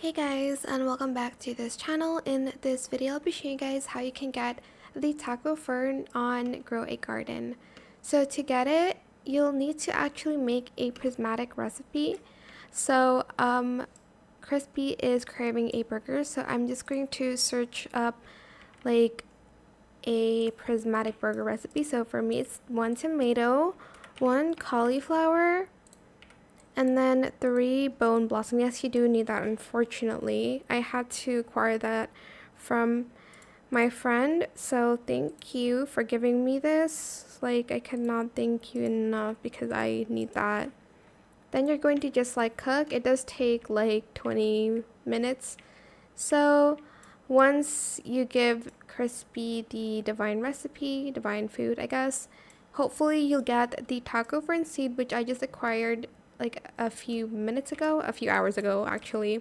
Hey guys, and welcome back to this channel. In this video I'll be showing you guys how you can get the taco fern on Grow a Garden. So to get it, you'll need to actually make a prismatic recipe. So Crispy is craving a burger, so I'm just going to search up like a prismatic burger recipe. So for me it's 1 tomato, 1 cauliflower, and then 3 bone blossom. Yes, you do need that, unfortunately. I had to acquire that from my friend, so thank you for giving me this. Like, I cannot thank you enough because I need that. Then you're going to just like cook. It does take like 20 minutes. So once you give Crispy the divine recipe, divine food, I guess, hopefully you'll get the taco fern seed, which I just acquired like a few hours ago actually.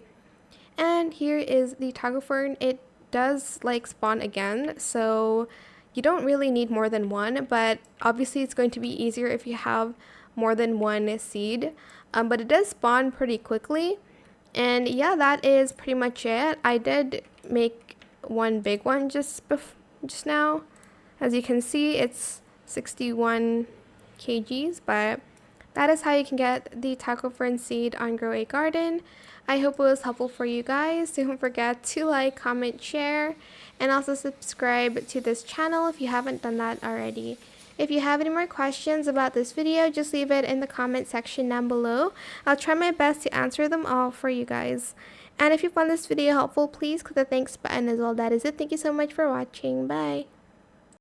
And here is the taco fern. It does like spawn again, so you don't really need more than one, but obviously it's going to be easier if you have more than one seed. But it does spawn pretty quickly. And yeah, that is pretty much it. I did make one big one just now. As you can see, it's 61 kgs, but that is how you can get the taco fern seed on Grow a Garden. I hope it was helpful for you guys. Don't forget to like, comment, share, and also subscribe to this channel if you haven't done that already. If you have any more questions about this video, just leave it in the comment section down below. I'll try my best to answer them all for you guys. And if you found this video helpful, please click the thanks button as well. That is it. Thank you so much for watching. Bye.